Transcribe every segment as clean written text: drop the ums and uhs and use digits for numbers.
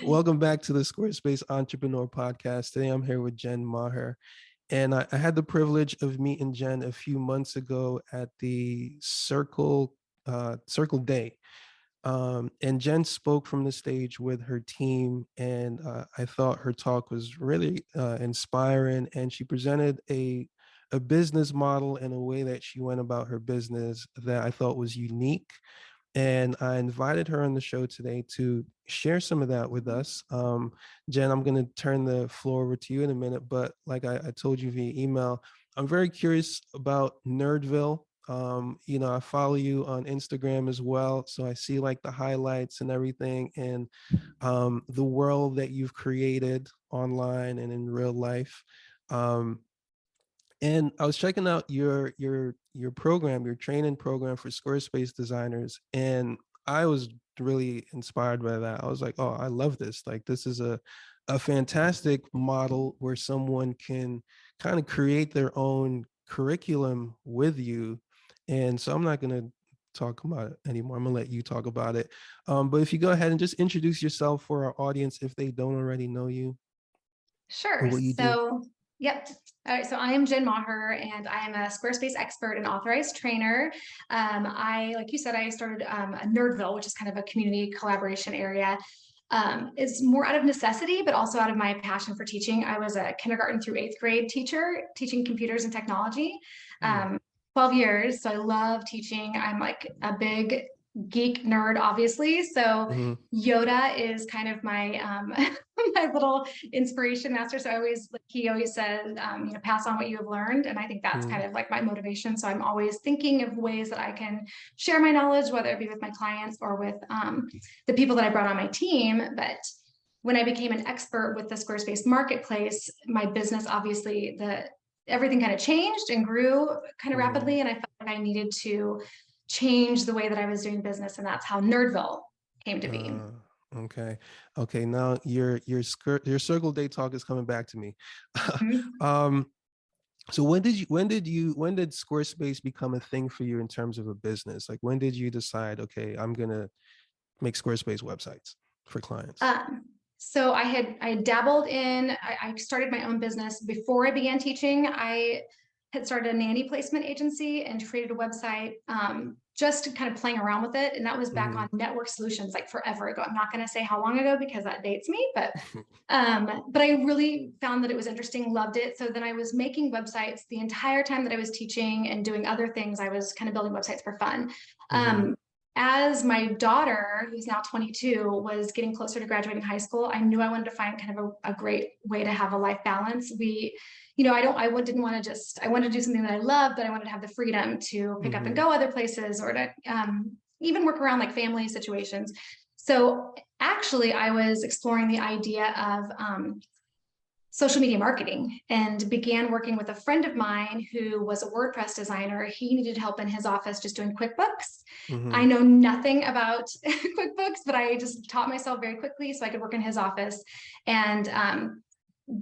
Welcome back to the Squarespace Entrepreneur Podcast. Today I'm here with Jen Maher. And I had the privilege of meeting Jen a few months ago at the Circle Day. And Jen spoke from the stage with her team, and I thought her talk was really inspiring. And she presented a business model in a way that she went about her business that I thought was unique. And I invited her on the show today to share some of that with us. Jen, I'm going to turn the floor over to you in a minute, but like I told you via email, I'm very curious about Nerdville. I follow you on Instagram as well, so I see like the highlights and everything, and the world that you've created online and in real life. Um, and I was checking out your program, your training program for Squarespace designers, and I was really inspired by that. I was like, oh, I love this. Like, this is a fantastic model where someone can kind of create their own curriculum with you. And so I'm not going to talk about it anymore. I'm going to let you talk about it. But if you go ahead and just introduce yourself for our audience if they don't already know you Sure. and what you do. Yep. All right. So I am Jen Maher, and I am a Squarespace expert and authorized trainer. Like you said, I started a Nerdville, which is kind of a community collaboration area. It's more out of necessity, but also out of my passion for teaching. I was a kindergarten through eighth grade teacher, teaching computers and technology. Hmm. 12 years. So I love teaching. I'm like a big geek nerd, obviously. So Hmm. Yoda is kind of my my little inspiration master. So he always said, pass on what you have learned. And I think that's Hmm. kind of like my motivation. So I'm always thinking of ways that I can share my knowledge, whether it be with my clients or with the people that I brought on my team. But when I became an expert with the Squarespace marketplace, my business, obviously, everything kind of changed and grew kind of Hmm. rapidly. And I felt like I needed to change the way that I was doing business. And that's how Nerdville came to be. Okay. Okay. Now your Circle Day talk is coming back to me. Mhm. um, so when did Squarespace become a thing for you in terms of a business? Like when did you decide, okay, I'm gonna make Squarespace websites for clients? Um, so I dabbled I started my own business before I began teaching. I had started a nanny placement agency and created a website, just kind of playing around with it. And that was back Hmm. on Network Solutions, like forever ago. I'm not going to say how long ago because that dates me, but I really found that it was interesting, loved it. So then I was making websites the entire time that I was teaching and doing other things. I was kind of building websites for fun. Hmm. Um, as my daughter, who's now 22, was getting closer to graduating high school, I knew I wanted to find kind of a great way to have a life balance. Didn't want to I wanted to do something that I loved, but I wanted to have the freedom to pick up and Hmm. go other places or to even work around like family situations. So actually, I was exploring the idea of social media marketing and began working with a friend of mine who was a WordPress designer. He needed help in his office just doing QuickBooks. Hmm. I know nothing about QuickBooks, but I just taught myself very quickly so I could work in his office. And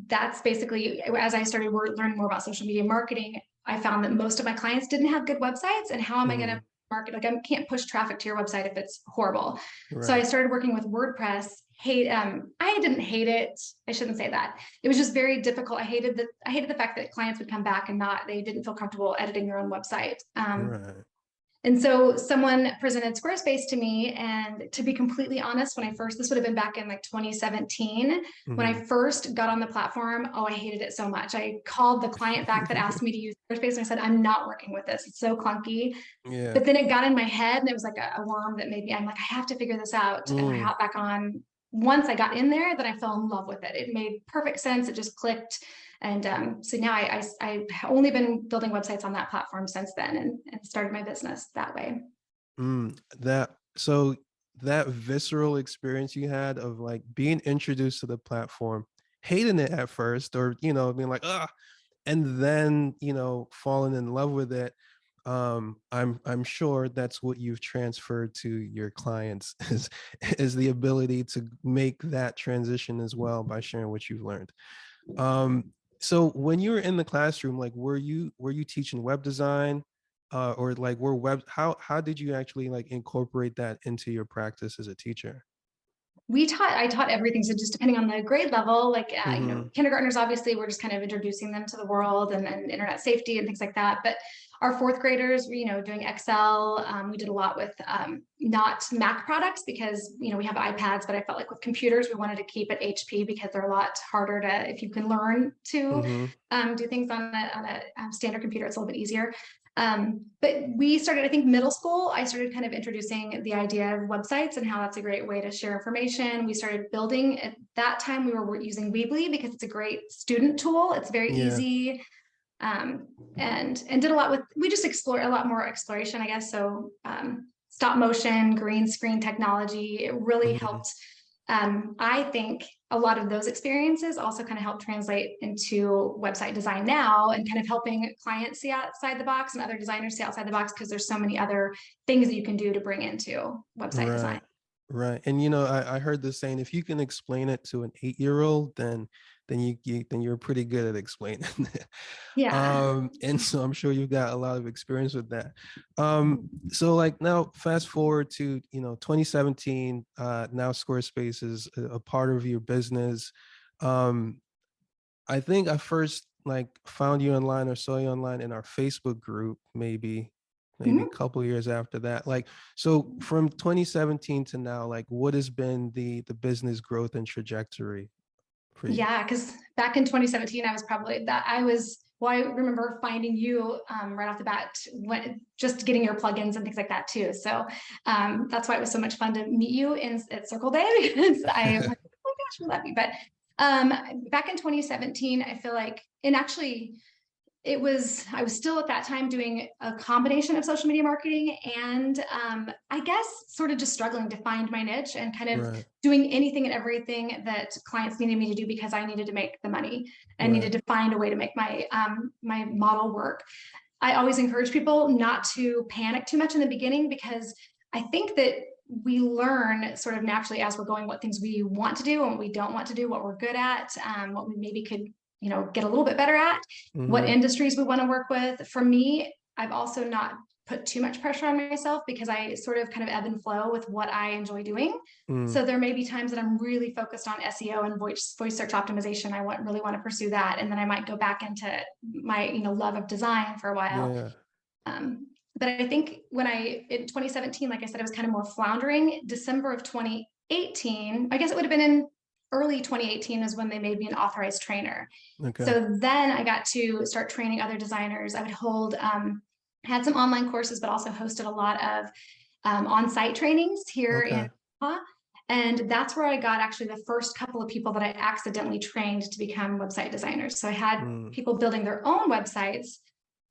that's basically, as I started learning more about social media marketing, I found that most of my clients didn't have good websites. And how am I going to Hmm. market? Like, I can't push traffic to your website if it's horrible. So I Right. started working with WordPress. I didn't hate it. I shouldn't say that. It was just very difficult. I hated the fact that clients would come back and they didn't feel comfortable editing their own website. Right. And so someone presented Squarespace to me. And to be completely honest, this would have been back in like 2017, when I Hmm. first got on the platform, oh, I hated it so much. I called the client back that asked me to use Squarespace and I said, I'm not working with this. It's so clunky. Yeah. But then it got in my head and it was like a worm that maybe I'm like, I have to figure this out. And I Mm. hop back on. Once I got in there, then I fell in love with it. It made perfect sense. It just clicked. And so now I've only been building websites on that platform since then and started my business that way. So that visceral experience you had of like being introduced to the platform, hating it at first, or being like, and then falling in love with it. I'm sure that's what you've transferred to your clients is the ability to make that transition as well by sharing what you've learned. So when you were in the classroom, like were you teaching web design, or like how did you actually like incorporate that into your practice as a teacher? I taught everything. So just depending on the grade level, like, Mm-hmm. kindergartners, obviously we're just kind of introducing them to the world and internet safety and things like that. But our fourth graders, doing Excel. We did a lot with not Mac products because, we have iPads, but I felt like with computers, we wanted to keep it HP because they're a lot harder if you can learn to Mm-hmm. do things on a standard computer, it's a little bit easier. But we started, I think middle school, I started kind of introducing the idea of websites and how that's a great way to share information. We started building at that time, we were using Weebly because it's a great student tool. It's very Yeah. easy. And did a lot with, we just explore a lot more exploration, I guess. So stop motion, green screen technology, it really Mm-hmm. helped. I think a lot of those experiences also kind of help translate into website design now and kind of helping clients see outside the box and other designers see outside the box because there's so many other things that you can do to bring into website design. Right. Right. And I heard this saying, if you can explain it to an 8-year-old, then you're pretty good at explaining it. Yeah. And so I'm sure you've got a lot of experience with that. So like now fast forward to 2017, now Squarespace is a part of your business. Um, I think I first like found you online or saw you online in our Facebook group, maybe a Mhm. couple years after that. Like, so from 2017 to now, like what has been the business growth and trajectory for you? Yeah, because back in 2017, I was probably that I was. Well, I remember finding you right off the bat, when just getting your plugins and things like that too. So that's why it was so much fun to meet you at Circle Day because I was like, oh my gosh, we love you. But back in 2017, I feel like, and actually, I was still at that time doing a combination of social media marketing and I guess sort of just struggling to find my niche and kind of Right, doing anything and everything that clients needed me to do because I needed to make the money and right, needed to find a way to make my model work. I always encourage people not to panic too much in the beginning because I think that we learn sort of naturally as we're going what things we want to do and what we don't want to do, what we're good at, what we maybe could get a little bit better at, what mm-hmm, industries we want to work with. For me, I've also not put too much pressure on myself because I sort of kind of ebb and flow with what I enjoy doing. mm, So there may be times that I'm really focused on SEO and voice search optimization. Really want to pursue that, and then I might go back into my love of design for a while. yeah, Um, but I think in 2017, like I said, I was kind of more floundering. December of 2018, I guess it would have been in early 2018 is when they made me an authorized trainer. okay, So then I got to start training other designers. I would had some online courses, but also hosted a lot of on-site trainings here in okay, Utah. And that's where I got actually the first couple of people that I accidentally trained to become website designers. So I had mm, people building their own websites.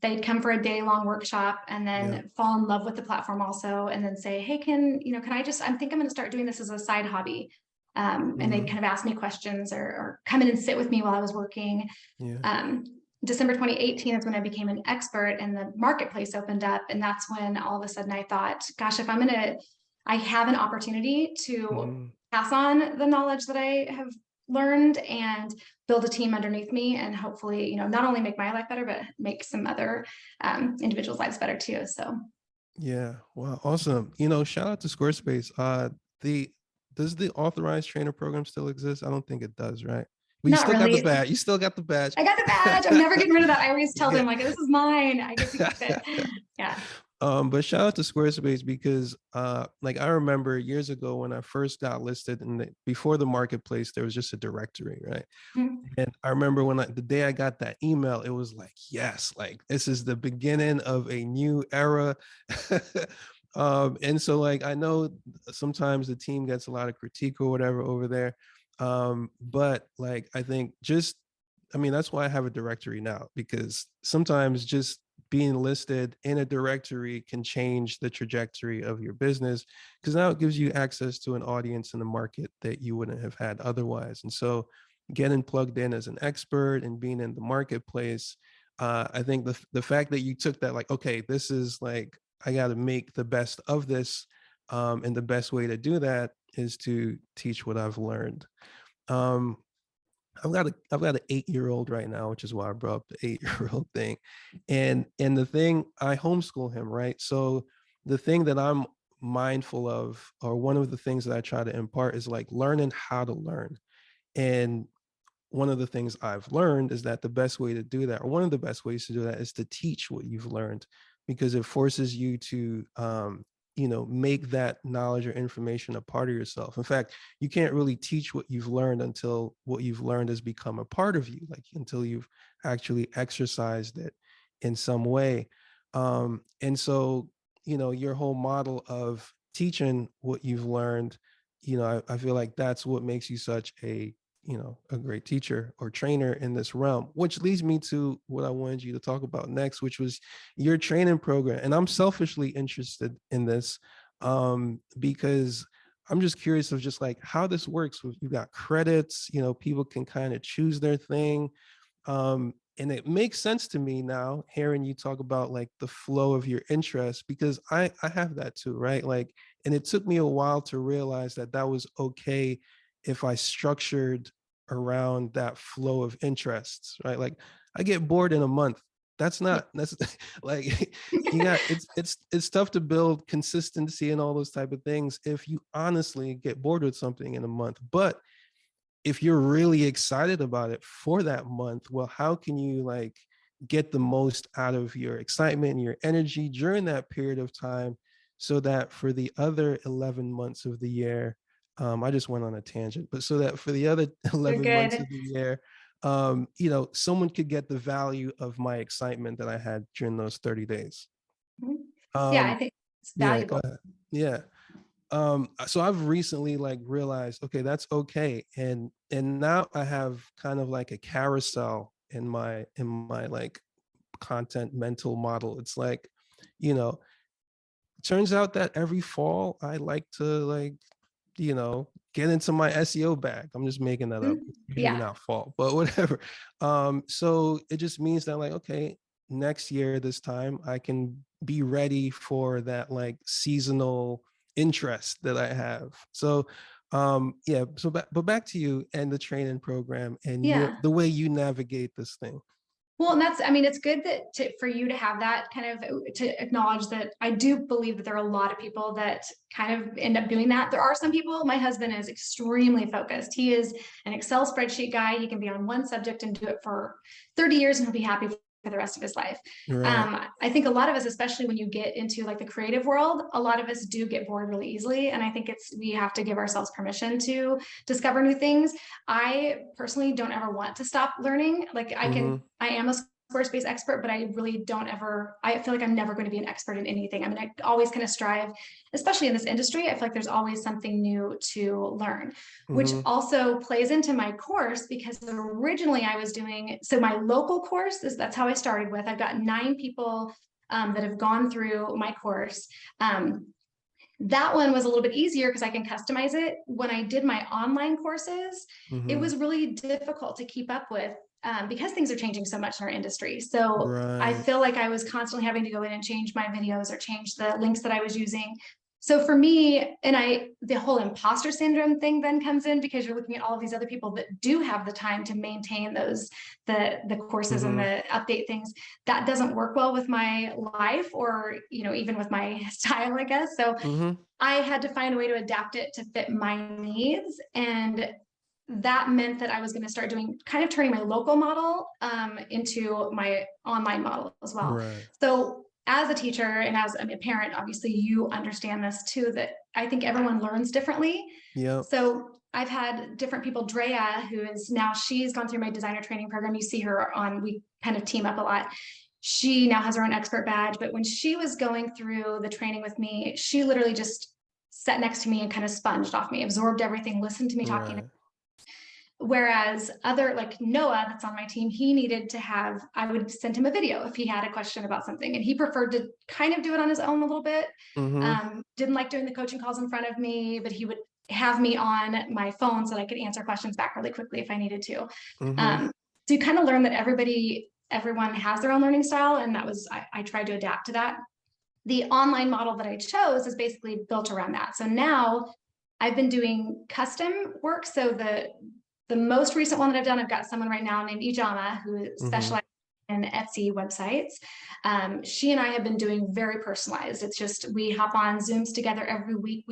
They'd come for a day-long workshop and yeah, then fall in love with the platform also, and then say, "Hey, can I just? I think I'm going to start doing this as a side hobby." And they'd mm-hmm, kind of ask me questions or come in and sit with me while I was working. yeah, Um, December 2018 is when I became an expert and the marketplace opened up. And that's when all of a sudden I thought, gosh, I have an opportunity to mm-hmm, pass on the knowledge that I have learned and build a team underneath me and hopefully, not only make my life better, but make some other individuals' lives better too. So yeah. Wow, awesome. Shout out to Squarespace. The does the authorized trainer program still exist? I don't think it does, right? But you not still got the really. badge. You still got the badge. I got the badge. I'm never getting rid of that. I always tell Yeah. them like, this is mine. I get to keep it. Yeah. But shout out to Squarespace because like I remember years ago when I first got listed and before the marketplace, there was just a directory, right? Mhm. And I remember when the day I got that email, it was like, yes, like this is the beginning of a new era. And so like I know sometimes the team gets a lot of critique or whatever over there. But like I think that's why I have a directory now, because sometimes just being listed in a directory can change the trajectory of your business, because now it gives you access to an audience in the market that you wouldn't have had otherwise. And so getting plugged in as an expert and being in the marketplace, I think the fact that you took that, like, okay, this is like, I got to make the best of this. And the best way to do that is to teach what I've learned. Um, I've got an 8-year-old right now, which is why I brought up the 8-year-old thing. And the thing, I homeschool him, right? So the thing that I'm mindful of, or one of the things that I try to impart is like learning how to learn. And one of the things I've learned is that the best way to do that, or one of the best ways to do that, is to teach what you've learned, because it forces you to, make that knowledge or information a part of yourself. In fact, you can't really teach what you've learned until what you've learned has become a part of you, like until you've actually exercised it in some way. And so, your whole model of teaching what you've learned, I feel like that's what makes you such a great teacher or trainer in this realm, which leads me to what I wanted you to talk about next, which was your training program. And I'm selfishly interested in this, because I'm just curious of just like how this works. You got credits, people can kind of choose their thing. And it makes sense to me now hearing you talk about like the flow of your interest, because I have that too, right? Like, and it took me a while to realize that that was okay if I structured around that flow of interests, right? Like I get bored in a month. That's like it's tough to build consistency and all those type of things if you honestly get bored with something in a month. But if you're really excited about it for that month, well, how can you like get the most out of your excitement and your energy during that period of time, so that for the other 11 months of the year, I just went on a tangent, but so that for the other You're 11 months good. of the year, someone could get the value of my excitement that I had during those 30 days. Mhm. Yeah, I Um, think it's yeah, go valuable. ahead. Yeah. So I've recently like realized, okay, that's okay. And now I have kind of like a carousel in my like content mental model. It's like, you know turns out that every fall I like to like, get into my SEO bag. I'm just making that up. Mhm. It's usually Yeah, not fall, but whatever. So it just means that like, okay, next year this time I can be ready for that like seasonal interest that I have. So yeah, but back to you and the training program and yeah. the way you navigate this thing. Well, and that's, I mean, it's good for you to have that kind of to acknowledge that I do believe that there are a lot of people that kind of end up doing that. There are some people, my husband is extremely focused. He is an Excel spreadsheet guy. He can be on one subject and do it for 30 years and he'll be happy for the rest of his life. Right. I think a lot of us, especially when you get into like the creative world, a lot of us do get bored really easily. And I think we have to give ourselves permission to discover new things. I personally don't ever want to stop learning. Like Mm-hmm. I am a Squarespace expert, but I really don't ever, I feel like I'm never going to be an expert in anything. I mean, I always kind of strive, especially in this industry, I feel like there's always something new to learn, which Mm-hmm. also plays into my course because originally I was doing, so my local course that's how I started with. I've got 9 people that have gone through my course. That one was a little bit easier because I can customize it. When I did my online courses, it Mm-hmm. was really difficult to keep up with because things are changing so much in our industry. So I Right. feel like I was constantly having to go in and change my videos or change the links that I was using. So for me, the whole imposter syndrome thing then comes in because you're looking at all of these other people that do have the time to maintain the courses and Mm-hmm. the update things. That doesn't work well with my life or, even with my style, I guess. So Mm-hmm. I had to find a way to adapt it to fit my needs. And that meant that I was going to start turning my local model into my online model as well. Right. So as a teacher and as a parent, obviously you understand this too, that I think everyone learns differently. Yep. So I've had different people, Drea, she's gone through my designer training program. You see her we kind of team up a lot. She now has her own expert badge, but when she was going through the training with me, she literally just sat next to me and kind of sponged off me, absorbed everything, listened to me talking. Right. Whereas other like Noah that's on my team, he needed to I would send him a video if he had a question about something, and he preferred to kind of do it on his own a little bit. Mm-hmm. Didn't like doing the coaching calls in front of me, but he would have me on my phone so that I could answer questions back really quickly if I needed to. Mm-hmm. So you kind of learn that everyone has their own learning style, and I tried to adapt to that. The online model that I chose is basically built around that. So now I've been doing custom work. So the most recent one that I've done, I've got someone right now named Ijama who Mm-hmm. specializes and Etsy websites. She and I have been doing very personalized. It's just, we hop on Zooms together every week.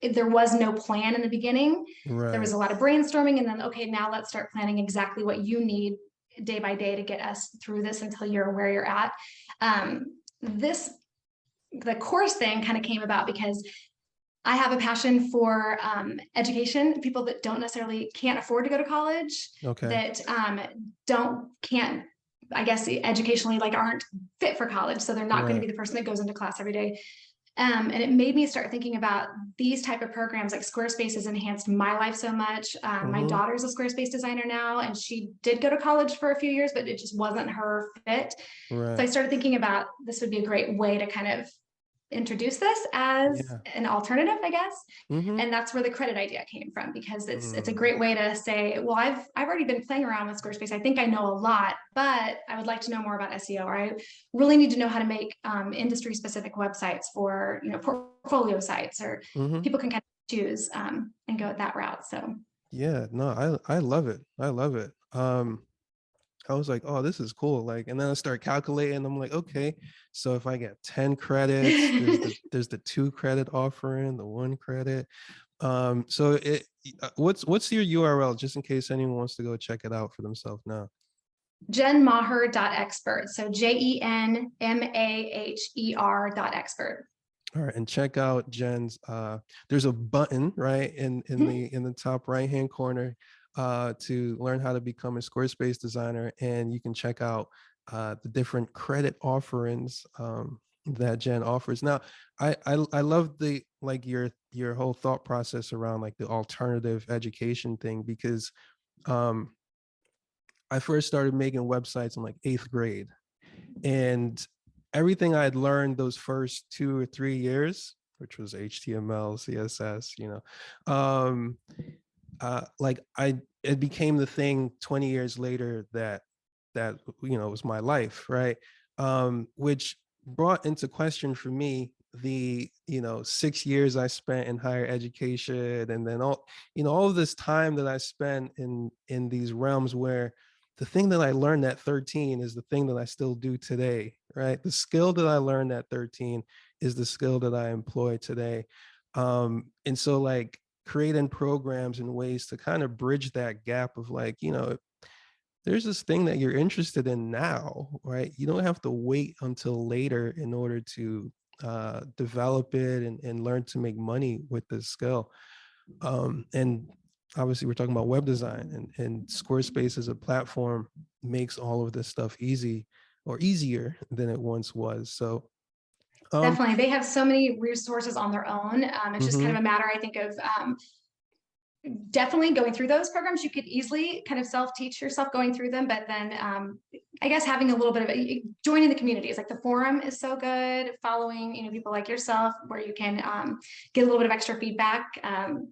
There was no plan in the beginning. There was Right. a lot of brainstorming, and then, okay, now let's start planning exactly what you need day by day to get us through this until you're where you're at. The course thing kind of came about because I have a passion for education, people that don't necessarily can't afford to go to college, Okay. that can't, I guess, educationally, like, aren't fit for college. So they're not going to Right. be the person that goes into class every day. And it made me start thinking about these type of programs. Like, Squarespace has enhanced my life so much. My Mm-hmm. daughter's a Squarespace designer now, and she did go to college for a few years, but it just wasn't her fit. So I Right. started thinking about this would be a great way to kind of introduce this as Yeah. an alternative, I guess. Mm-hmm. And that's where the credit idea came from, because it's a Mm. great way to say, well, I've already been playing around with Squarespace. I think I know a lot, but I would like to know more about SEO, or I really need to know how to make industry specific websites for, portfolio sites, or Mm-hmm. people can kind of choose and go that route. So Yeah. No, I love it. I love it. I was like, oh, this is cool. Like, and then I start calculating. I'm like, okay, so if I get 10 credits, there's the 2 credit offering, the 1 credit. So what's your URL, just in case anyone wants to go check it out for themselves now? JenMaher.expert. So JenMaher.expert. All right, and check out Jen's. There's a button right in the top right hand corner to learn how to become a Squarespace designer, and you can check out the different credit offerings that Jen offers. Now, I love the like your whole thought process around like the alternative education thing, because um, I first started making websites in like 8th grade, and everything I had learned those first 2 or 3 years, which was HTML, CSS, um, like it became the thing 20 years later that was my life, right? Which brought into question for me the 6 years I spent in higher education, and then all of this time that I spent in these realms where the thing that I learned at 13 is the thing that I still do today, right? The skill that I learned at 13 is the skill that I employ today. And so like creating programs and ways to kind of bridge that gap of like, there's this thing that you're interested in now, right? You don't have to wait until later in order to develop it and learn to make money with this skill. And obviously, we're talking about web design, and Squarespace as a platform makes all of this stuff easy, or easier than it once was. So, um, Definitely. They have so many resources on their own. It's just kind mhm, of a matter, I think, of definitely going through those programs. You could easily kind of self-teach yourself going through them, but then I guess having a little bit of joining the communities, like the forum is so good, following people like yourself, where you can get a little bit of extra feedback,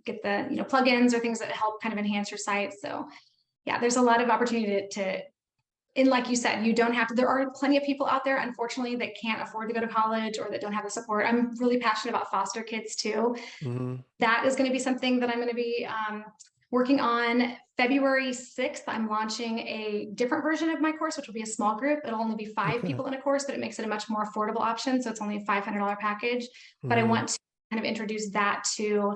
get the plugins or things that help kind of enhance your site. So yeah, there's a lot of opportunity to and like you said, you don't have to, there are plenty of people out there, unfortunately, that can't afford to go to college or that don't have the support. I'm really passionate about foster kids too. mhm. That is going to be something that I'm going to be working on. February 6th, I'm launching a different version of my course, which will be a small group. It'll only be 5 people in a course, but it makes it a much more affordable option. So it's only a $500 package. But I Mhm. want to kind of introduce that to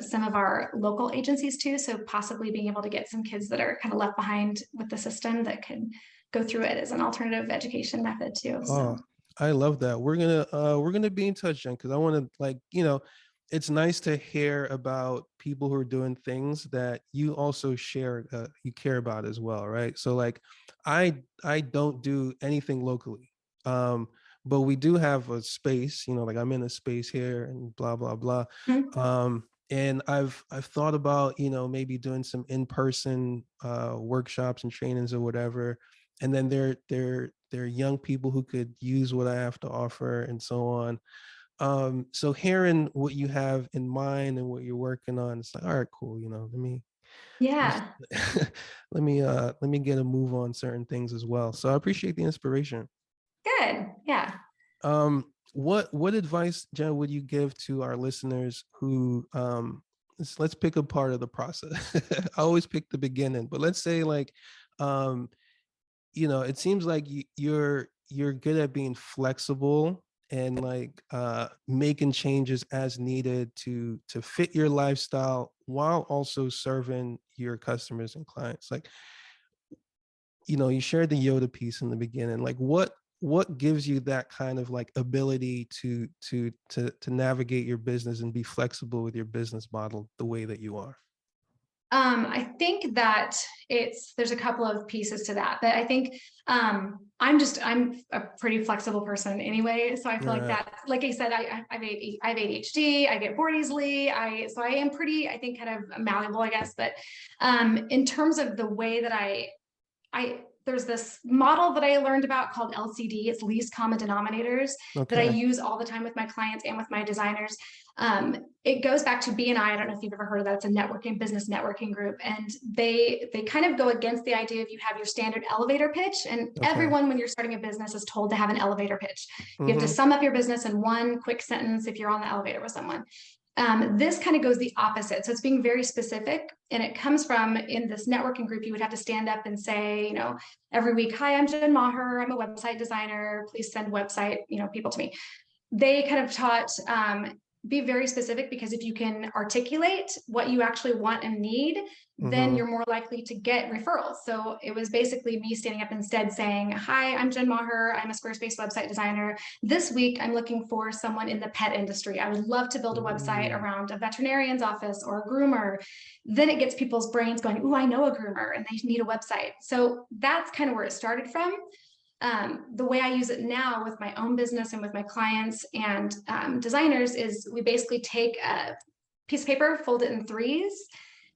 some of our local agencies too. So possibly being able to get some kids that are kind of left behind with the system that could go through it as an alternative education method too. Oh, So I love that. We're gonna be in touch, Jen, because I want to, like, it's nice to hear about people who are doing things that you also share, you care about as well, right? So like, I don't do anything locally, um, but we do have a space, like I'm in a space here and blah blah blah. mhm. And I've thought about maybe doing some in-person workshops and trainings or whatever, and then they're young people who could use what I have to offer and so on. So hearing what you have in mind and what you're working on, it's like, all right, cool. Let's Yeah, let me get a move on certain things as well. So I appreciate the inspiration. good. Yeah. What advice, Jen, would you give to our listeners who let's pick a part of the process. I always pick the beginning, but let's say like um it seems like you're good at being flexible and like making changes as needed to fit your lifestyle while also serving your customers and clients. Like, you shared the Yoda piece in the beginning. Like, what gives you that kind of like ability to navigate your business and be flexible with your business model the way that you are? I think that there's a couple of pieces to that, but I think I'm a pretty flexible person anyway. So I feel like Right. that, like I said, I have ADHD, I get bored easily. So I am pretty, I think, kind of malleable, I guess. But in terms of the way that there's this model that I learned about called LCD. It's least common denominators that I Okay. use all the time with my clients and with my designers. It goes back to BNI. I don't know if you've ever heard of that. It's a networking, business networking group, and they kind of go against the idea of you have your standard elevator pitch. And Okay. everyone, when you're starting a business, is told to have an elevator pitch. You have to Mm-hmm. sum up your business in one quick sentence if you're on the elevator with someone. This kind of goes the opposite. So it's being very specific. And it comes from, in this networking group, you would have to stand up and say, every week, hi, I'm Jen Maher. I'm a website designer. Please send website, people to me. They kind of taught, be very specific, because if you can articulate what you actually want and need, then Mm-hmm. you're more likely to get referrals. So it was basically me standing up instead saying, hi, I'm Jen Maher. I'm a Squarespace website designer. This week, I'm looking for someone in the pet industry. I would love to build a website Ooh. around a veterinarian's office or a groomer. Then it gets people's brains going, ooh, I know a groomer and they need a website. So that's kind of where it started from. The way I use it now with my own business and with my clients and designers is we basically take a piece of paper, fold it in threes,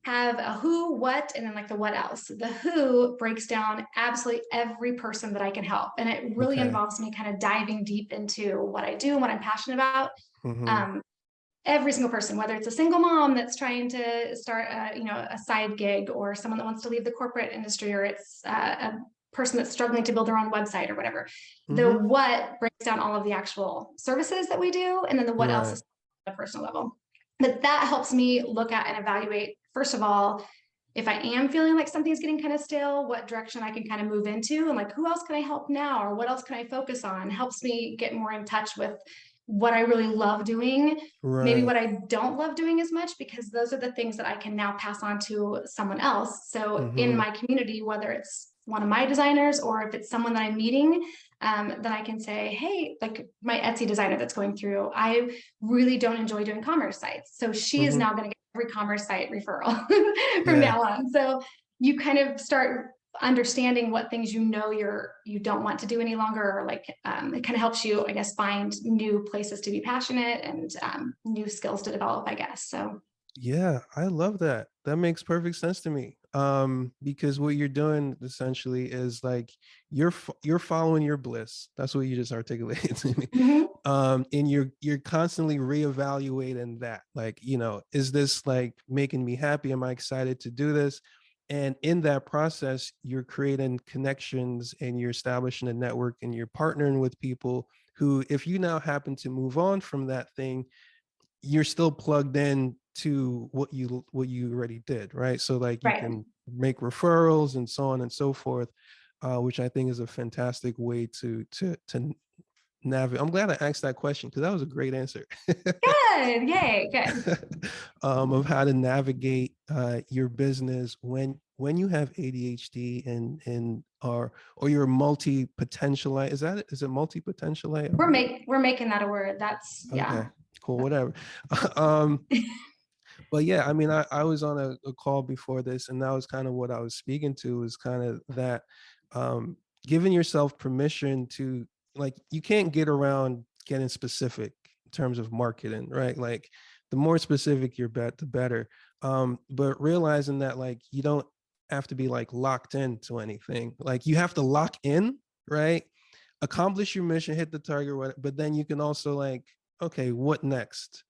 have a who, what, and then like the what else. The who breaks down absolutely every person that I can help. And it really Okay. involves me kind of diving deep into what I do and what I'm passionate about. Mm-hmm. Um, every single person, whether it's a single mom that's trying to start a side gig, or someone that wants to leave the corporate industry, or it's a person that's struggling to build their own website or whatever. The Mm-hmm. what breaks down all of the actual services that we do, and then the what else Right. is at a personal level. But that helps me look at and evaluate, first of all, if I am feeling like something's getting kind of stale, what direction I can kind of move into, and like, who else can I help now, or what else can I focus on? Helps me get more in touch with what I really love doing, maybe Right. what I don't love doing as much, because those are the things that I can now pass on to someone else. So in Mm-hmm. my community, whether it's one of my designers or if it's someone that I'm meeting, then I can say, hey, like my Etsy designer that's going through, I really don't enjoy doing commerce sites. So she is Mm-hmm. now going to get every commerce site referral from Yeah. now on. So you kind of start understanding what things you don't want to do any longer, or like it kind of helps you, I guess, find new places to be passionate and new skills to develop, I guess. So Yeah, I love that. That makes perfect sense to me. Because what you're doing essentially is like you're following your bliss. That's what you just articulated to me. mhm. And you're constantly reevaluating that. Like, is this like making me happy? Am I excited to do this? And in that process, you're creating connections and you're establishing a network and you're partnering with people who, if you now happen to move on from that thing, you're still plugged in to what you already did, right? So like you Right. can make referrals and so on and so forth, which I think is a fantastic way to navigate. I'm glad I asked that question because that was a great answer. Good. Yay. Good. Of how to navigate your business when you have ADHD and or you're multi potentialite. Is it multi potentialite? We're making that a word. That's Okay, yeah. cool, whatever. um, but yeah, I mean, I was on a call before this, and that was kind of what I was speaking to, is kind of that um, giving yourself permission to, like, you can't get around getting specific in terms of marketing, right? Like, the more specific your bet, the better. But realizing that, like, you don't have to be like locked into anything. Like, you have to lock in, right? Accomplish your mission, hit the target, but then you can also like, okay, what next?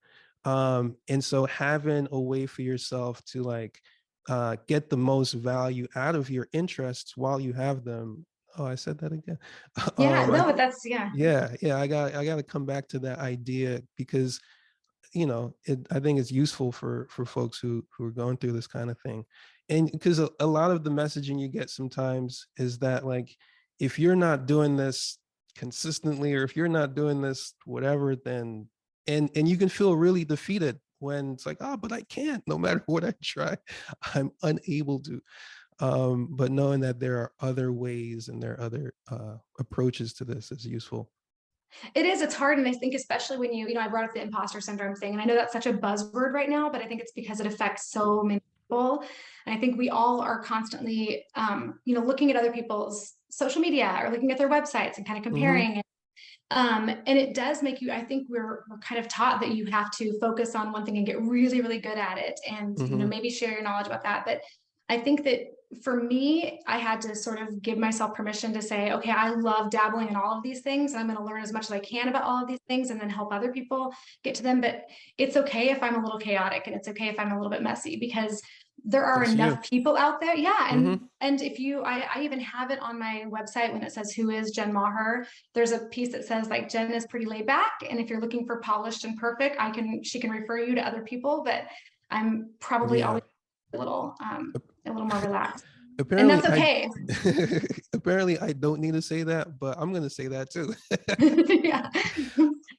And so having a way for yourself to like get the most value out of your interests while you have them. Oh, I said that again. Yeah. I No, but think, that's yeah. yeah, I got to come back to that idea because I think it's useful for folks who are going through this kind of thing, and because a lot of the messaging you get sometimes is that like if you're not doing this consistently, or if you're not doing this whatever, then and you can feel really defeated when it's like, oh, but I can't, no matter what I try, I'm unable to. But knowing that there are other ways and there are other approaches to this is useful. It is, it's hard. And I think especially when I brought up the imposter syndrome thing, and I know that's such a buzzword right now, but I think it's because it affects so many people. And I think we all are constantly, looking at other people's social media or looking at their websites and kind of Hmm. comparing. And it does make you, I think we're kind of taught that you have to focus on one thing and get really, really good at it. And, Hmm. maybe share your knowledge about that. But I think that for me, I had to sort of give myself permission to say, okay, I love dabbling in all of these things. And I'm going to learn as much as I can about all of these things and then help other people get to them. But it's okay if I'm a little chaotic, and it's okay if I'm a little bit messy, because there are That's you. enough people out there. Yeah. And Hmm. and if I even have it on my website when it says who is Jen Maher, there's a piece that says like Jen is pretty laid back. And if you're looking for polished and perfect, she can refer you to other people, but I'm probably Yeah. always a little more relaxed. And Apparently that's I okay. apparently I don't need to say that, but I'm gonna say that too. Yeah.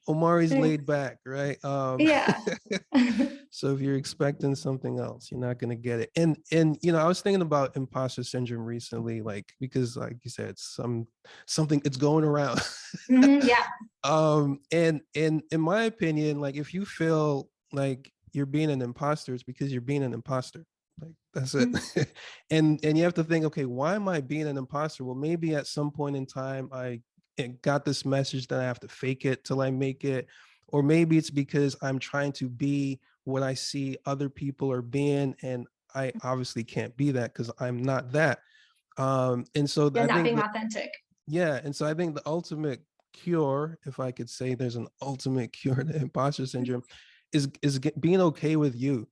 Omari's laid back, right? Yeah. So if you're expecting something else, you're not gonna get it. And I was thinking about imposter syndrome recently, like because like you said, something it's going around. Yeah. And in my opinion, like if you feel like you're being an imposter, it's because you're being an imposter. Like that's it. Mhm. And you have to think, okay, why am I being an imposter? Well, maybe at some point in time I got this message that I have to fake it till I make it. Or maybe it's because I'm trying to be what I see other people are being, and I obviously can't be that because I'm not that. And so Yeah, I not think being that, authentic. yeah, and so I think the ultimate cure, if I could say there's an ultimate cure to imposter syndrome, is being okay with you,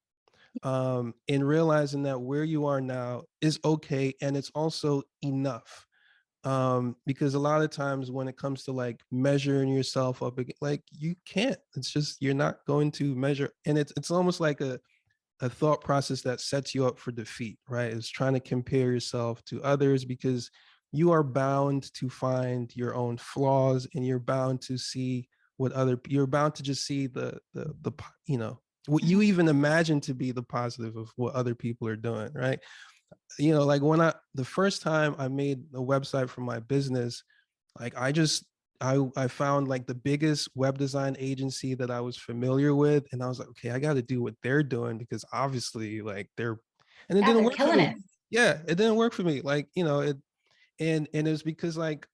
and realizing that where you are now is okay and it's also enough. Because a lot of times when it comes to like measuring yourself up, like you can't. It's just you're not going to measure, and it's almost like a thought process that sets you up for defeat, right? Is trying to compare yourself to others because you are bound to find your own flaws, and you're bound to see you're bound to just see the what you Mhm. even imagine to be the positive of what other people are doing, right? Like when the first time I made a website for my business, like I found like the biggest web design agency that I was familiar with, and I was like, okay, I got to do what they're doing because obviously like and it Yeah, didn't they're work for killing me. it. Yeah, it didn't work for me. Like, it and it was because like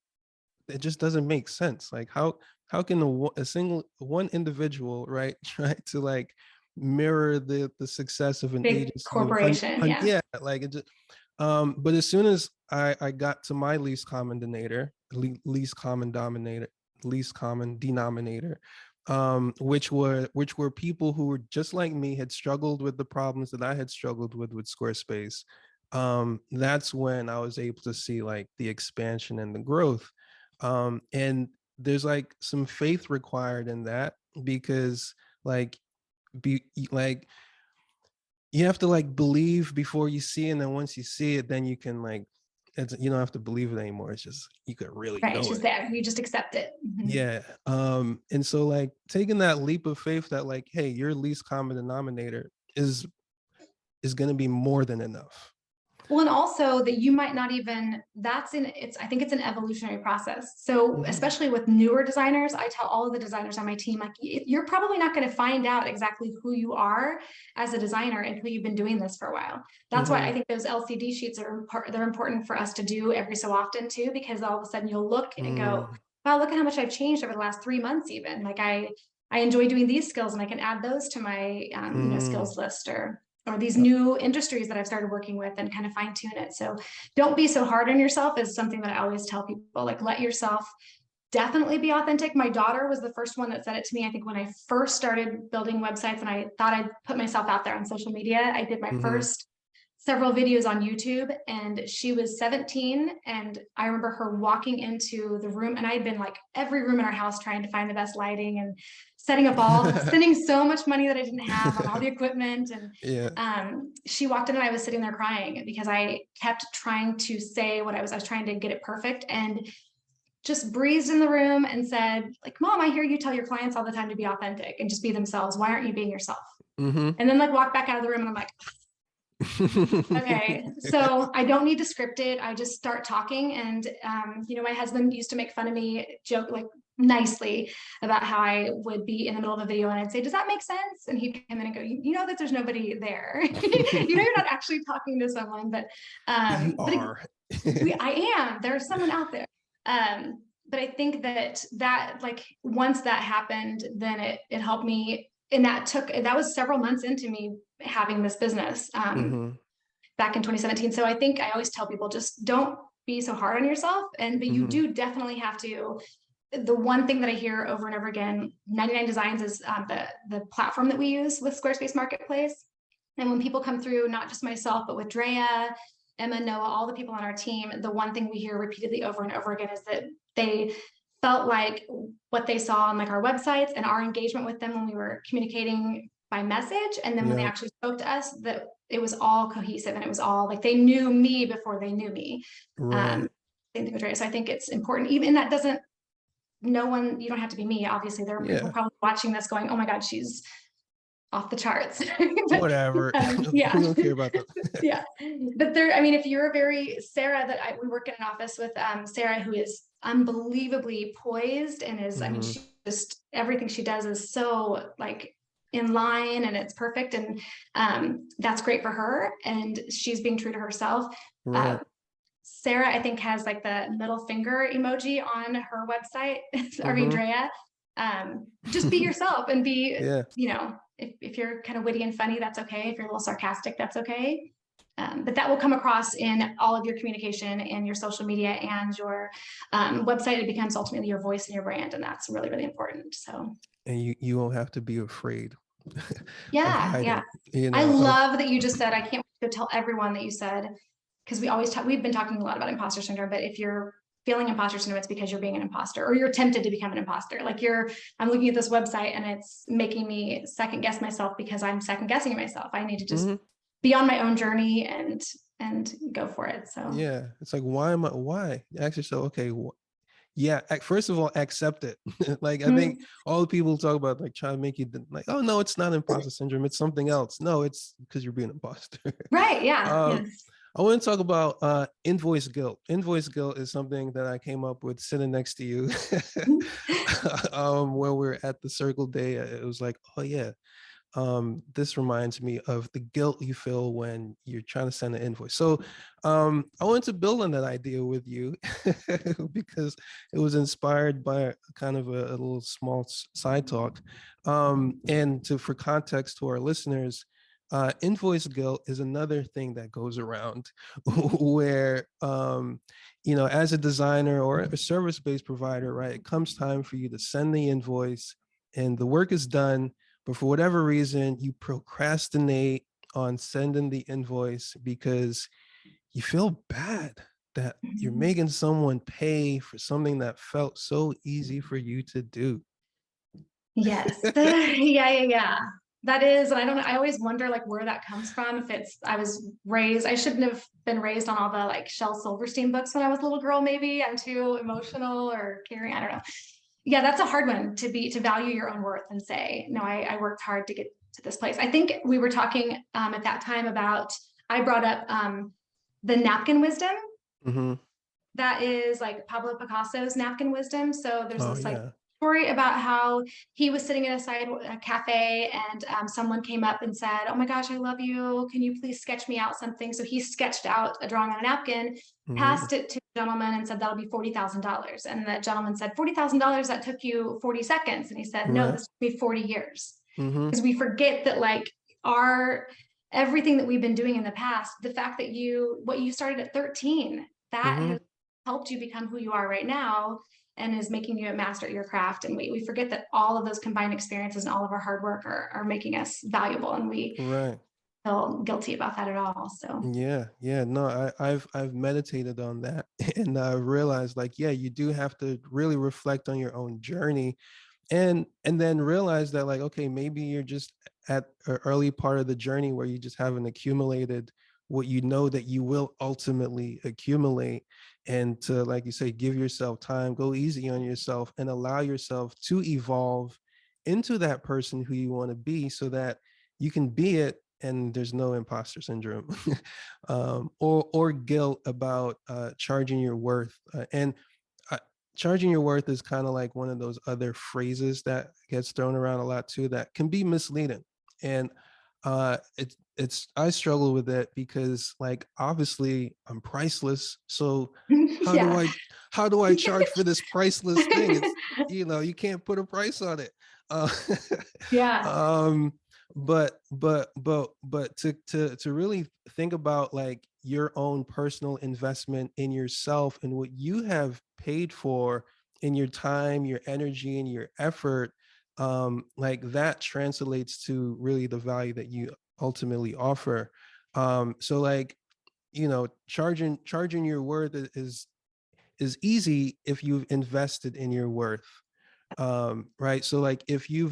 it just doesn't make sense. Like how can a single one individual, right, try to like mirror the success of an Big agency of corporation. Yeah. yeah, like it just but as soon as I got to my least common dominator, least common denominator, which were people who were just like me, had struggled with the problems that I had struggled with Squarespace. That's when I was able to see like the expansion and the growth. And there's like some faith required in that because like be like you have to like believe before you see, and then once you see it, then you can like you don't have to believe it anymore. It's just you could really Right. It's know just it. there. You just accept it. Mhm. Yeah. And so like taking that leap of faith that like, hey, your least common denominator is going to be more than enough. Well, and also that you might not even, I think it's an evolutionary process. So, Mhm. especially with newer designers, I tell all of the designers on my team, like, you're probably not going to find out exactly who you are as a designer until you've been doing this for a while. That's why I Mhm. think those LCD sheets they're important for us to do every so often too, because all of a sudden you'll look and go, Mm. wow, look at how much I've changed over the last 3 months, even. Like, I enjoy doing these skills and I can add those to my, Mm. skills list, or these new industries that I've started working with, and kind of fine tune it. So don't be so hard on yourself is something that I always tell people. Like, let yourself definitely be authentic. My daughter was the first one that said it to me. I think when I first started building websites and I thought I'd put myself out there on social media, I did my Mhm. first several videos on YouTube, and she was 17. And I remember her walking into the room, and I had been like every room in our house trying to find the best lighting and setting up all, spending so much money that I didn't have on all the equipment. And Yeah. she walked in and I was sitting there crying because I kept trying to say what I was trying to get it perfect, and just breezed in the room and said, like, Mom, I hear you tell your clients all the time to be authentic and just be themselves. Why aren't you being yourself? Mm-hmm. And then like walk back out of the room and I'm like, okay, so I don't need to script it. I just start talking. And, my husband used to make fun of me, joke like nicely about how I would be in the middle of a video and I'd say, does that make sense? And he'd come in and go, you know that there's nobody there. You're not actually talking to someone, but You but are. I am. There's someone out there. But I think that like once that happened, then it helped me. And that was several months into me having this business Mm-hmm. back in 2017. So I think I always tell people, just don't be so hard on yourself. But you Mm-hmm. do definitely have to. The one thing that I hear over and over again, 99 Designs is the platform that we use with Squarespace Marketplace. And when people come through, not just myself, but with Drea, Emma, Noah, all the people on our team, the one thing we hear repeatedly over and over again is that they felt like what they saw on like our websites and our engagement with them when we were communicating by message, and then when they Yeah. actually spoke to us, that it was all cohesive and it was all like they knew me before they knew me. Right. So I think it's important, even that doesn't, no one, you don't have to be me. Obviously, there are people Yeah. probably watching this going, oh my God, she's off the charts. But Whatever. yeah, We don't care about that. yeah. But there, I mean, if you're Sarah, we work in an office with Sarah, who is unbelievably poised and is, I mean, Mm-hmm. she just, everything she does is so like in line and it's perfect. And that's great for her. And she's being true to herself. Right. Sarah, I think, has like the middle finger emoji on her website. I mean, Mm-hmm. Drea, just be yourself and be, Yeah. if you're kind of witty and funny, that's okay. If you're a little sarcastic, that's okay. But that will come across in all of your communication and your social media and your website. It becomes ultimately your voice and your brand. And that's really, really important. So And you won't have to be afraid of yeah, yeah. hiding, I of love that you just said, I can't wait to tell everyone that you said, because we've been talking a lot about imposter syndrome, but if you're feeling imposter syndrome, it's because you're being an imposter or you're tempted to become an imposter. Like I'm looking at this website and it's making me second guess myself because I'm second guessing myself. I need to just mm-hmm. be on my own journey and go for it. So Yeah. It's like, why? Ask yourself, okay, yeah, first of all, accept it. Like, I think all the people talk about like trying to make you like, oh no, it's not imposter syndrome, it's something else. No, it's because you're being an imposter. right. Yeah. um Yes. I want to talk about invoice guilt. Invoice guilt is something that I came up with sitting next to you. When we are at the circle day. It was like, oh yeah, this reminds me of the guilt you feel when you're trying to send an invoice. So I wanted to build on that idea with you because it was inspired by kind of a little small side talk. For context to our listeners, invoice guilt is another thing that goes around where, as a designer or a service-based provider, right, it comes time for you to send the invoice and the work is done, but for whatever reason, you procrastinate on sending the invoice because you feel bad that you're making someone pay for something that felt so easy for you to do. Yes. Yeah. That is, and I always wonder like where that comes from. I shouldn't have been raised on all the like Shel Silverstein books when I was a little girl, maybe. I'm too emotional or caring. I don't know. Yeah, that's a hard one to value your own worth and say, no, I worked hard to get to this place. I think we were talking at that time about, I brought up the napkin wisdom. Mm-hmm. That is like Pablo Picasso's napkin wisdom. So there's Oh this like yeah. story about how he was sitting in a cafe and someone came up and said, oh my gosh, I love you. Can you please sketch me out something? So he sketched out a drawing on a napkin, Mm-hmm. passed it to the gentleman and said, that'll be $40,000. And the gentleman said, $40,000, that took you 40 seconds. And he said, no, Right. this took me 40 years. Mm-hmm. Because we forget that like everything that we've been doing in the past, the fact that what you started at 13, that Mm-hmm. has helped you become who you are right now and is making you a master at your craft. And we forget that all of those combined experiences and all of our hard work are making us valuable. And we Right. feel guilty about that at all. So Yeah. No, I've meditated on that and I realized like, yeah, you do have to really reflect on your own journey and then realize that, like, okay, maybe you're just at an early part of the journey where you just haven't accumulated what you know that you will ultimately accumulate. And to, like you say, give yourself time, go easy on yourself, and allow yourself to evolve into that person who you want to be, so that you can be it and there's no imposter syndrome or guilt about charging your worth. And uh, charging your worth is kind of like one of those other phrases that gets thrown around a lot too, that can be misleading. And it's I struggle with it because, like, obviously I'm priceless. So how do Yeah. I how do I charge for this priceless thing? It's, you can't put a price on it. Uh, Yeah. um, but to really think about, like, your own personal investment in yourself and what you have paid for in your time, your energy, and your effort, like, that translates to really the value that you ultimately offer. So, like, charging your worth is easy if you've invested in your worth. Right. So, like, if you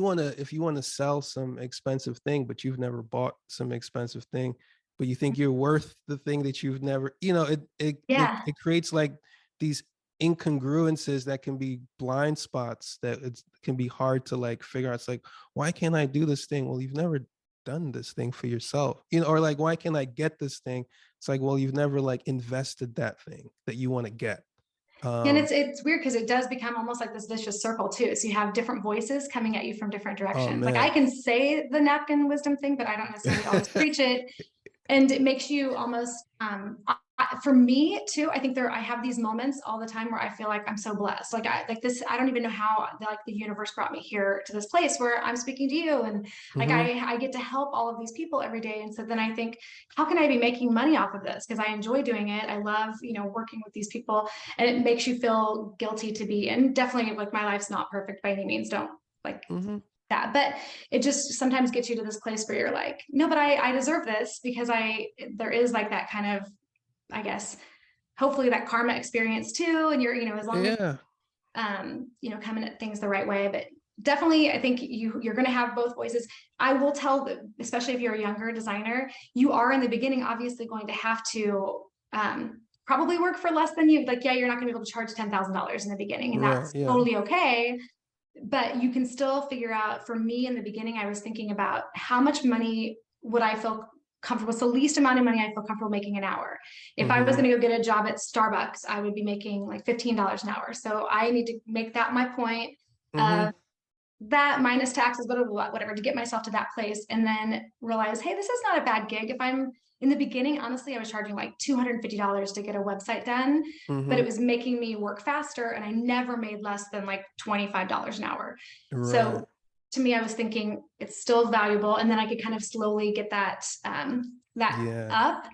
want to sell some expensive thing, but you've never bought some expensive thing, but you think you're worth the thing that you've never, Yeah. it creates, like, these incongruences that can be blind spots that it can be hard to, like, figure out. It's like, why can't I do this thing? Well, you've never done this thing for yourself, or, like, why can't I get this thing? It's like, well, you've never, like, invested that thing that you want to get. And um it's weird because it does become almost like this vicious circle too. So you have different voices coming at you from different oh directions. Like I man. can say the napkin wisdom thing, but I don't necessarily always preach it. And it makes you almost for me too. I think I have these moments all the time where I feel like I'm so blessed, like I don't even know how, like, the universe brought me here to this place where I'm speaking to you, and like Hmm. I get to help all of these people every day. And so then I think, how can I be making money off of this? Because I enjoy doing it. I love, working with these people. And it makes you feel guilty to be, and definitely, like, my life's not perfect by any means, don't, like, Hmm. that, but it just sometimes gets you to this place where you're like, no, but I deserve this, because there is like that kind of, I guess, hopefully that karma experience too. And as long as Yeah. coming at things the right way. But definitely, I think you're going to have both voices. I will tell that, especially if you're a younger designer, you are in the beginning obviously going to have to probably work for less than you, like, yeah, you're not going to be able to charge $10,000 in the beginning, and Right. that's Yeah. totally okay. But you can still figure out. For me, in the beginning, I was thinking about how much money would I feel comfortable. What's the least amount of money I feel comfortable making an hour? If I was Hmm. going to go get a job at Starbucks, I would be making like $15 an hour. So I need to make that my point. Hmm. Uh, that minus taxes, whatever, to get myself to that place, and then realize, hey, this is not a bad gig. If I'm in the beginning, honestly, I was charging like $250 to get a website done, but Hmm. it was making me work faster, and I never made less than like $25 an hour. Right. So to me, I was thinking it's still valuable, and then I could kind of slowly get that Yeah. up.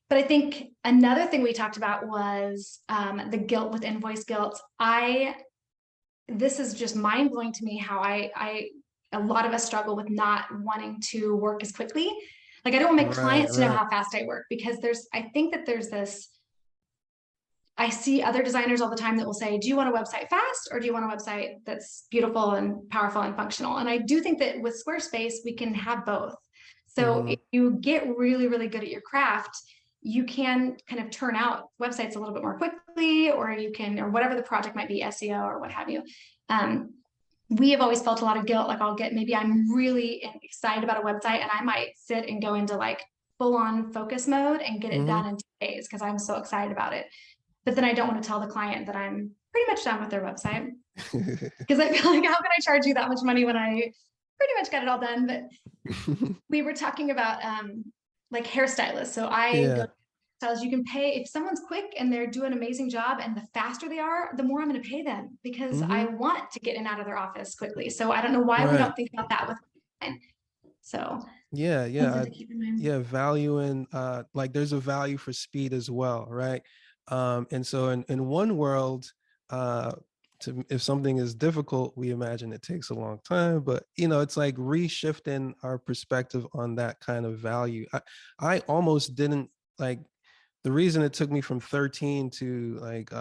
But I think another thing we talked about was the guilt with invoice guilt. This is just mind blowing to me how a lot of us struggle with not wanting to work as quickly. Like, I don't want my Right. clients to know Right. how fast I work, because I think that there's this, I see other designers all the time that will say, do you want a website fast, or do you want a website that's beautiful and powerful and functional? And I do think that with Squarespace, we can have both. So Hmm. if you get really, really good at your craft, you can kind of turn out websites a little bit more quickly, or whatever the project might be, SEO or what have you. Um, we have always felt a lot of guilt. Like, maybe I'm really excited about a website, and I might sit and go into like full on focus mode and get it Hmm. done in 2 days because I'm so excited about it. But then I don't want to tell the client that I'm pretty much done with their website, because I feel like, how can I charge you that much money when I pretty much got it all done? But we were talking about like hairstylists. So I go Yeah. stylists. You can pay if someone's quick and they're doing an amazing job, and the faster they are, the more I'm going to pay them, because I Hmm. want to get in and out of their office quickly. So I don't know why we Right. don't think about that with women. So Yeah. something Yeah. to keep in mind. Yeah. Value in, like, there's a value for speed as well, right? And so in one world, uh if something is difficult, we imagine it takes a long time, but it's like reshifting our perspective on that kind of value. I almost didn't, like, the reason it took me from 13 to like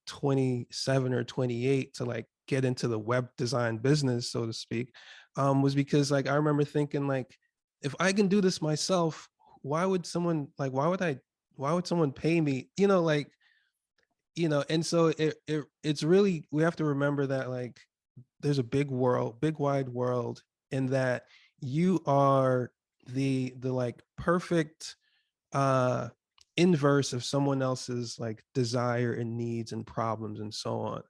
27 or 28 to like get into the web design business, so to speak, was because like I remember thinking like, if I can do this myself, why would someone like why would someone pay me? Like, and so it's really, we have to remember that like there's a big world, big wide world, and that you are the like perfect uh inverse of someone else's like desire and needs and problems and so on.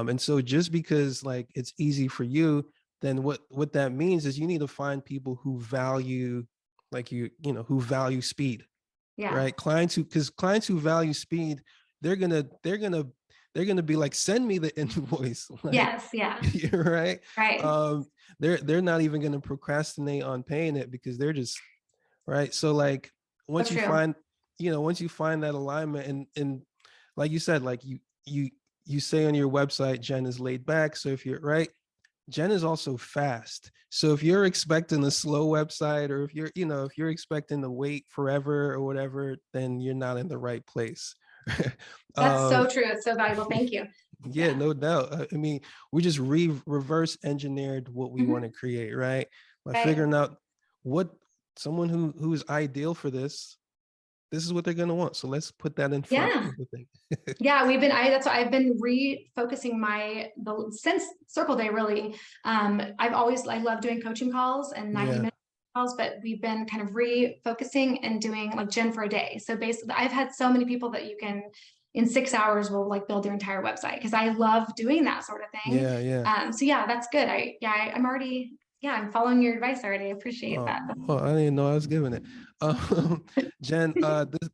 And so just because like it's easy for you, then what that means is you need to find people who value, like, who value speed, Yeah. right? Clients who, because clients who value speed, they're gonna be like, send me the invoice. Like, Yes. Yeah. you're right. Right. um they're not even gonna procrastinate on paying it because they're just right. So like, So once you true. find, once you find that alignment, and like you said, like you say on your website, Jen is laid back. So if you're right, Jen is also fast. So if you're expecting a slow website, or if if you're expecting to wait forever or whatever, then you're not in the right place. That's so um, true. It's so valuable. Thank you. yeah, Yeah. no doubt. I mean, we just reverse engineered what we want to Mhm. create, right? By Right. figuring out what someone who is ideal for this is what they're gonna want. So let's put that in front Yeah. of the thing. Yeah, that's why I've been refocusing since Circle Day really. I love doing coaching calls and 90 Yeah, minute calls, but we've been kind of refocusing and doing like Jen for a day. So basically I've had so many people that you can in 6 hours will like build their entire website because I love doing that sort of thing. yeah, yeah. So yeah, that's good. I'm already, yeah, I'm following your advice already. I appreciate Oh, that. well, I didn't even know I was giving it. Jen,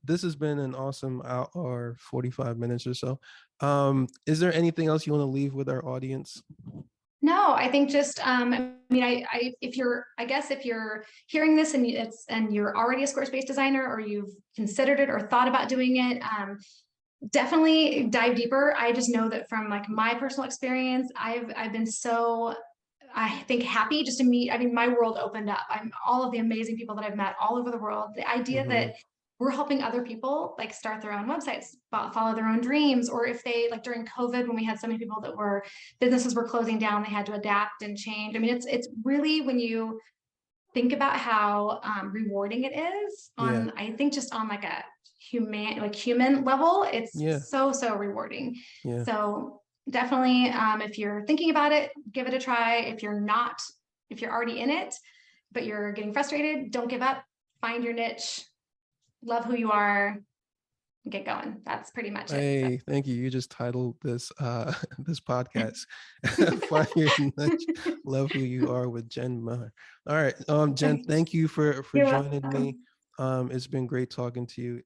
this has been an awesome hour, or 45 minutes or so. Is there anything else you want to leave with our audience? No, I think just I mean if you're, I guess if you're hearing this and you're already a Squarespace designer, or you've considered it or thought about doing it, definitely dive deeper. I just know that from like my personal experience, I've been so, I think, happy just to meet. I mean, my world opened up. I'm all of the amazing people that I've met all over the world. The idea Hmm. that we're helping other people like start their own websites, follow their own dreams, or if they like during COVID when we had so many people that were businesses were closing down, they had to adapt and change. I mean, it's really when you think about how rewarding it is Yeah, on, I think just on like a human level, it's yeah, so rewarding. yeah. So definitely, if you're thinking about it, give it a try. If you're already in it but you're getting frustrated, don't give up. Find your niche, love who you are, get going. That's pretty much it. So Hey, thank you. You just titled this this podcast. Find your niche, love who you are, with Jen Maher. All right. Jen, thank you for you're joining me. welcome. It's been great talking to you.